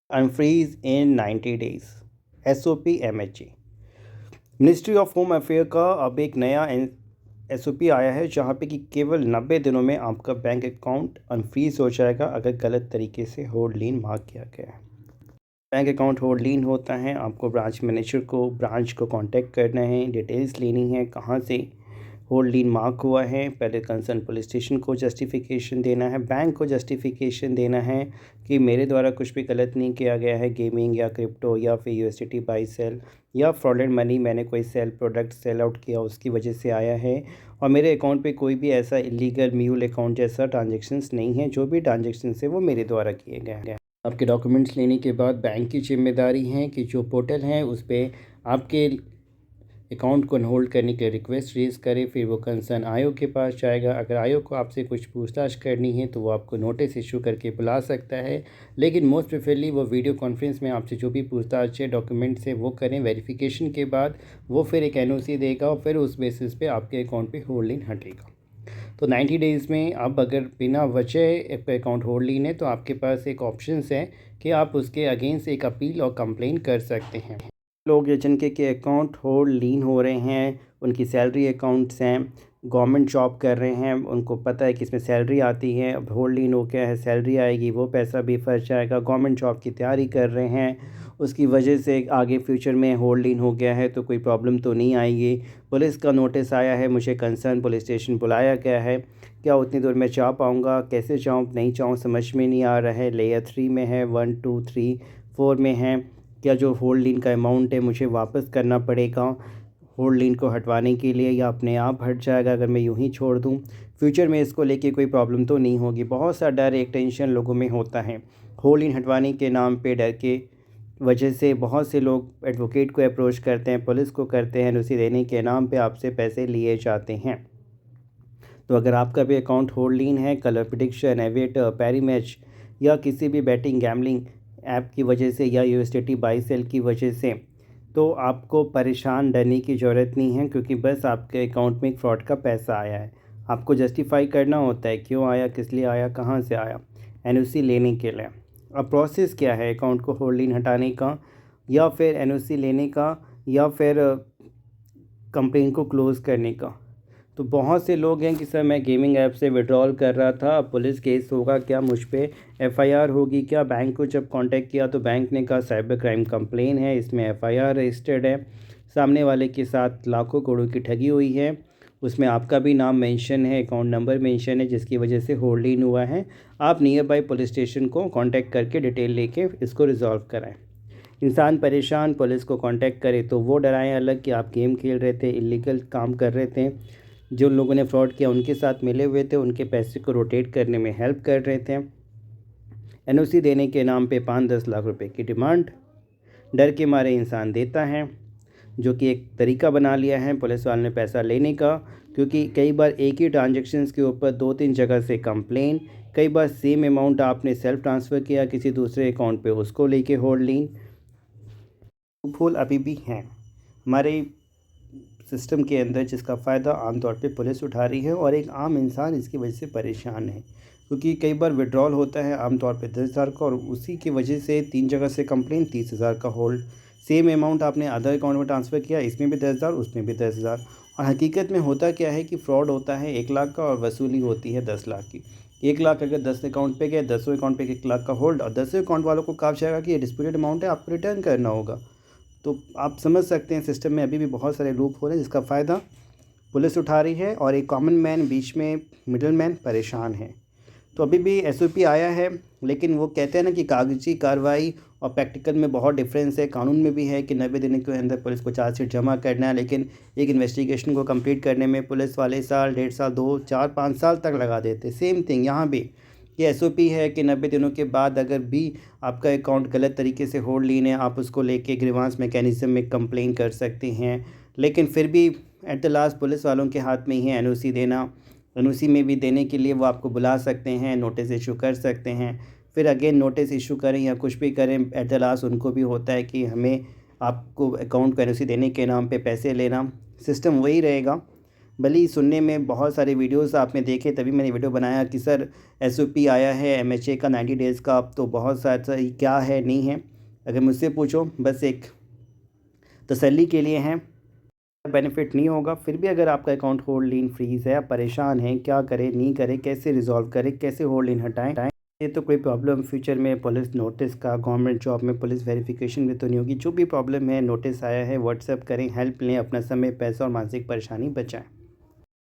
Unfreeze in 90 days SOP MHA। Ministry of home affair का अब एक नया SOP आया है जहां पे कि केवल 90 दिनों में आपका बैंक अकाउंट अनफ्रीज हो जाएगा अगर गलत तरीके से होल्ड लीन मार्क किया गया है। बैंक अकाउंट होल्ड लीन होता है, आपको ब्रांच मैनेजर को ब्रांच को कांटेक्ट करना है, डिटेल्स लेनी है कहाँ से होल्ड लीन मार्क हुआ है। पहले कंसर्न पुलिस स्टेशन को जस्टिफिकेशन देना है, बैंक को जस्टिफिकेशन देना है कि मेरे द्वारा कुछ भी गलत नहीं किया गया है, गेमिंग या क्रिप्टो या फिर USDT बाई सेल या फ्रॉडेंट मनी मैंने कोई सेल प्रोडक्ट सेल आउट किया उसकी वजह से आया है, और मेरे अकाउंट पे कोई भी ऐसा इलीगल म्यूल अकाउंट जैसा ट्रांजेक्शन्स नहीं है। जो भी ट्रांजेक्शन्स है वो मेरे द्वारा किए गए हैं। आपके डॉक्यूमेंट्स लेने के बाद बैंक की जिम्मेदारी है कि जो पोर्टल है उस पर आपके अकाउंट को होल्ड करने के रिक्वेस्ट रेज करे, फिर वो कंसर्न आयोग के पास जाएगा। अगर आयोग को आपसे कुछ पूछताछ करनी है तो वो आपको नोटिस इशू करके बुला सकता है, लेकिन मोस्ट प्रेफरली वो वीडियो कॉन्फ्रेंस में आपसे जो भी पूछताछ है डॉक्यूमेंट से वो करें। वेरिफिकेशन के बाद वो फिर एक NOC देगा और फिर उस बेसिस पे आपके अकाउंट पे होल्ड लीन हटेगा। तो 90 डेज़ में अब अगर बिना वजह अकाउंट होल्ड लीन है तो आपके पास एक ऑप्शंस है कि आप उसके अगेंस्ट एक अपील और कंप्लेन कर सकते हैं। लोग जिनके के अकाउंट होल्ड लीन हो रहे हैं, उनकी सैलरी अकाउंट्स हैं, गवर्नमेंट जॉब कर रहे हैं, उनको पता है कि इसमें सैलरी आती है, अब होल्ड लीन हो गया है, सैलरी आएगी, वो पैसा भी फंस जाएगा। गवर्नमेंट जॉब की तैयारी कर रहे हैं, उसकी वजह से आगे फ्यूचर में होल्ड लीन हो गया है तो कोई प्रॉब्लम तो नहीं आएगी। पुलिस का नोटिस आया है, मुझे कंसर्न पुलिस स्टेशन बुलाया गया है, क्या उतनी दूर मैं जा पाऊँगा, कैसे जाऊँ नहीं जाऊँ समझ में नहीं आ रहा है। लेयर 3 में है, 1 2 3 4 में है। क्या जो होल्ड लीन का अमाउंट है मुझे वापस करना पड़ेगा होल्ड लीन को हटवाने के लिए, या अपने आप हट जाएगा अगर मैं यूं ही छोड़ दूं? फ्यूचर में इसको लेके कोई प्रॉब्लम तो नहीं होगी? बहुत सा डर एक टेंशन लोगों में होता है। होल्ड लीन हटवाने के नाम पे डर के वजह से बहुत से लोग एडवोकेट को अप्रोच करते हैं, पुलिस को करते हैं, NOC देने के नाम पे आपसे पैसे लिए जाते हैं। तो अगर आपका भी अकाउंट होल्ड लीन है, कलर प्रेडिक्शन, एविएटर, पैरी मैच या किसी भी बैटिंग गैमलिंग ऐप की वजह से या USDT बाई सेल की वजह से, तो आपको परेशान डरने की ज़रूरत नहीं है, क्योंकि बस आपके अकाउंट में एक फ्रॉड का पैसा आया है। आपको जस्टिफाई करना होता है क्यों आया, किस लिए आया, कहाँ से आया, NOC लेने के लिए। अब प्रोसेस क्या है अकाउंट को होल्ड लीन हटाने का, या फिर NOC लेने का, या फिर कंप्लेन को क्लोज़ करने का? तो बहुत से लोग हैं कि सर मैं गेमिंग ऐप से विड्रॉल कर रहा था, अब पुलिस केस होगा क्या, मुझ पे FIR होगी क्या? बैंक को जब कांटेक्ट किया तो बैंक ने कहा साइबर क्राइम कंप्लेन है, इसमें FIR रजिस्टर्ड है, सामने वाले के साथ लाखों करोड़ की ठगी हुई है, उसमें आपका भी नाम मेंशन है, अकाउंट नंबर मेंशन है, जिसकी वजह से होल्ड लीन हुआ है। आप नियर बाई पुलिस स्टेशन को कांटेक्ट करके डिटेल लेके इसको रिजॉल्व कराएं। इंसान परेशान, पुलिस को कांटेक्ट करे तो वो डराएं अलग कि आप गेम खेल रहे थे, इलीगल काम कर रहे थे, जो लोगों ने फ्रॉड किया उनके साथ मिले हुए थे, उनके पैसे को रोटेट करने में हेल्प कर रहे थे। NOC देने के नाम पे 5-10 लाख रुपए की डिमांड डर के मारे इंसान देता है, जो कि एक तरीका बना लिया है पुलिस वाले ने पैसा लेने का, क्योंकि कई बार एक ही ट्रांजेक्शन्स के ऊपर 2-3 जगह से कंप्लेन, कई बार सेम अमाउंट आपने सेल्फ ट्रांसफ़र किया किसी दूसरे अकाउंट पे, उसको लेके होल्ड लीन। लूपहोल अभी भी हैं हमारे सिस्टम के अंदर, जिसका फ़ायदा आमतौर पे पुलिस उठा रही है, और एक आम इंसान इसकी वजह से परेशान है, क्योंकि कई बार विड्रॉल होता है आमतौर पे 10,000 का, और उसी की वजह से 3 जगह से कंप्लेन, 30,000 का होल्ड। सेम अमाउंट आपने अदर अकाउंट में ट्रांसफ़र किया, इसमें भी 10,000 उसमें भी 10,000, और हकीकत में होता क्या है कि फ़्रॉड होता है 1 लाख का और वसूली होती है 10 लाख की। 1 लाख अगर 10 अकाउंट पे गए, 10 अकाउंट पे 1 लाख का होल्ड, और 10 अकाउंट वालों को कहा जाएगा कि ये डिस्प्यूटेड अमाउंट है, आपको रिटर्न करना होगा। तो आप समझ सकते हैं सिस्टम में अभी भी बहुत सारे लूप हो रहे हैं, जिसका फ़ायदा पुलिस उठा रही है और एक कॉमन मैन बीच में मिडल मैन परेशान है। तो अभी भी SOP आया है, लेकिन वो कहते हैं ना कि कागजी कार्रवाई और प्रैक्टिकल में बहुत डिफरेंस है। कानून में भी है कि 90 दिन के अंदर पुलिस को चार्जशीट जमा करना है, लेकिन एक इन्वेस्टिगेशन को कंप्लीट करने में पुलिस वाले साल, 1.5 साल, 2, 4, 5 साल तक लगा देते। सेम थिंग यहाँ भी ये SOP है कि 90 दिनों के बाद अगर भी आपका अकाउंट गलत तरीके से होल्ड लीन है, आप उसको लेके ग्रीवांस मैकेनिज़्म में कंप्लेन कर सकते हैं, लेकिन फिर भी एट द लास्ट पुलिस वालों के हाथ में ही है NOC देना। NOC में भी देने के लिए वो आपको बुला सकते हैं, नोटिस इशू कर सकते हैं, फिर अगेन नोटिस इशू करें या कुछ भी करें, एट द लास्ट उनको भी होता है कि हमें आपको अकाउंट को NOC देने के नाम पे पैसे लेना। सिस्टम वही रहेगा, भले ही सुनने में बहुत सारे वीडियोस आपने देखे, तभी मैंने वीडियो बनाया कि सर एसओपी आया है एमएचए का 90 डेज़ का, अब तो बहुत सारा क्या है नहीं है। अगर मुझसे पूछो बस एक तसल्ली के लिए हैं, बेनिफिट नहीं होगा। फिर भी अगर आपका अकाउंट होल्ड लीन फ्रीज़ है, आप परेशान हैं क्या करें नहीं करें, कैसे रिज़ॉल्व करें, कैसे होल्ड लीन हटाएं, ये तो कोई प्रॉब्लम फ्यूचर में पुलिस नोटिस का, गवर्नमेंट जॉब में पुलिस वेरिफिकेशन भी तो नहीं होगी। जो भी प्रॉब्लम है, नोटिस आया है, व्हाट्सएप करें, हेल्प लें, अपना समय पैसा और मानसिक परेशानी बचाएं।